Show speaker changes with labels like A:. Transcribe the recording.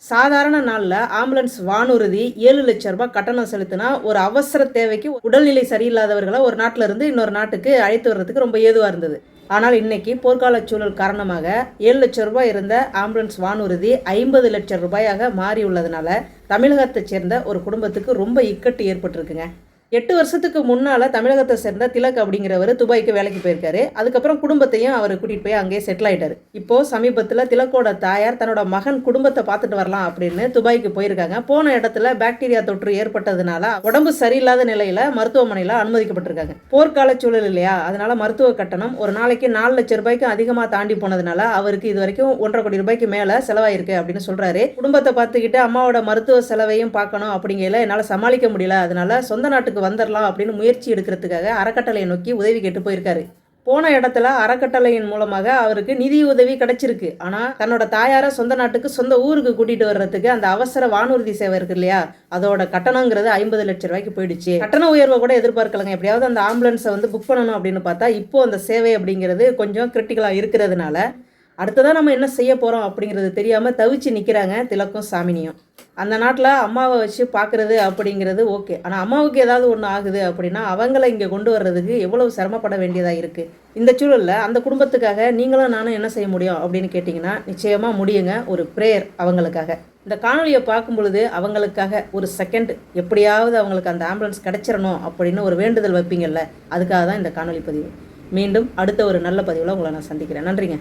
A: சாதாரண நாளில் ஆம்புலன்ஸ் வானூர்தி 7 லட்சம் ரூபாய் கட்டணம் செலுத்தினா ஒரு அவசர தேவைக்கு உடல்நிலை சரியில்லாதவர்களை ஒரு நாட்டில் இருந்து இன்னொரு நாட்டுக்கு அழைத்து வர்றதுக்கு ரொம்ப ஏதுவாக இருந்தது. ஆனால் இன்னைக்கு போர்க்கால சூழல் காரணமாக 7 லட்சம் ரூபாய் இருந்த ஆம்புலன்ஸ் வானூர்தி 50 லட்சம் ரூபாயாக மாறி உள்ளதுனால தமிழகத்தை சேர்ந்த ஒரு குடும்பத்துக்கு ரொம்ப இக்கட்டு ஏற்பட்டிருக்குங்க. 8 வருஷத்துக்கு முன்னால் தமிழகத்தை சேர்ந்த திலக் அப்படிங்கிறவர் துபாய்க்கு வேலைக்கு போயிருக்காரு. அதுக்கப்புறம் குடும்பத்தையும் அவர் கூட்டிகிட்டு போய் அங்கேயே செட்டில் ஆகிட்டார். இப்போது சமீபத்தில் திலக்கோட தாயார் தன்னோட மகன் குடும்பத்தை பார்த்துட்டு வரலாம் அப்படின்னு துபாய்க்கு போயிருக்காங்க. போன இடத்துல பாக்டீரியா தொற்று ஏற்பட்டதுனால உடம்பு சரியில்லாத நிலையில் மருத்துவமனையில் அனுமதிக்கப்பட்டிருக்காங்க. போர்க்கால சூழல் இல்லையா, அதனால மருத்துவ கட்டணம் ஒரு நாளைக்கு 4 லட்சம் ரூபாய்க்கு அதிகமாக தாண்டி போனதுனால அவருக்கு இது வரைக்கும் 1,50 கோடி ரூபாய்க்கு மேலே செலவாயிருக்கு அப்படின்னு சொல்கிறாரு. குடும்பத்தை பார்த்துக்கிட்டு அம்மாவோட மருத்துவ செலவையும் பார்க்கணும் அப்படிங்கையில என்னால் சமாளிக்க முடியல, அதனால சொந்த நாட்டுக்கு வந்துடலாம் அப்படின்னு முயற்சி எடுக்கிறதுக்காக அறக்கட்டளையை நோக்கி உதவி கேட்டு போயிருக்காரு. போன இடத்துல அறக்கட்டளையின் மூலமாக அவருக்கு நிதி உதவி கிடைச்சிருக்கு. ஆனால் தன்னோட தாயாரை சொந்த நாட்டுக்கு சொந்த ஊருக்கு கூட்டிகிட்டு வர்றதுக்கு அந்த அவசர வானூர்தி சேவை இருக்கு இல்லையா, அதோட கட்டணங்கிறது 50 லட்சம் ரூபாய்க்கு போயிடுச்சு. கட்டண உயர்வை கூட எதிர்பார்க்கலங்க. எப்படியாவது அந்த ஆம்புலன்ஸை புக் பண்ணணும் அப்படின்னு பார்த்தா இப்போ அந்த சேவை அப்படிங்கிறது கொஞ்சம் கிரிட்டிக்கலாக இருக்கிறதுனால அடுத்ததான் நம்ம என்ன செய்ய போகிறோம் அப்படிங்கிறது தெரியாமல் தவிச்சு நிற்கிறாங்க திலக்கும் சாமினியும். அந்த நாட்டில் அம்மாவை வச்சு பார்க்குறது அப்படிங்கிறது ஓகே, ஆனால் அம்மாவுக்கு ஏதாவது ஒன்று ஆகுது அப்படின்னா அவங்கள இங்கே கொண்டு வர்றதுக்கு எவ்வளவு சிரமப்பட வேண்டியதாக இருக்குது. இந்த சூழலில் அந்த குடும்பத்துக்காக நீங்களும் நானும் என்ன செய்ய முடியும் அப்படின்னு கேட்டிங்கன்னா நிச்சயமாக முடியுங்க. ஒரு ப்ரேயர் அவங்களுக்காக. இந்த காணொலியை பார்க்கும் பொழுது அவங்களுக்காக ஒரு செகண்ட் எப்படியாவது அவங்களுக்கு அந்த ஆம்புலன்ஸ் கிடச்சிடணும் அப்படின்னு ஒரு வேண்டுதல் வைப்பீங்கள்ல, அதுக்காக தான் இந்த காணொலி பதிவு. மீண்டும் அடுத்த ஒரு நல்ல பதிவில் உங்களை நான் சந்திக்கிறேன். நன்றிங்க.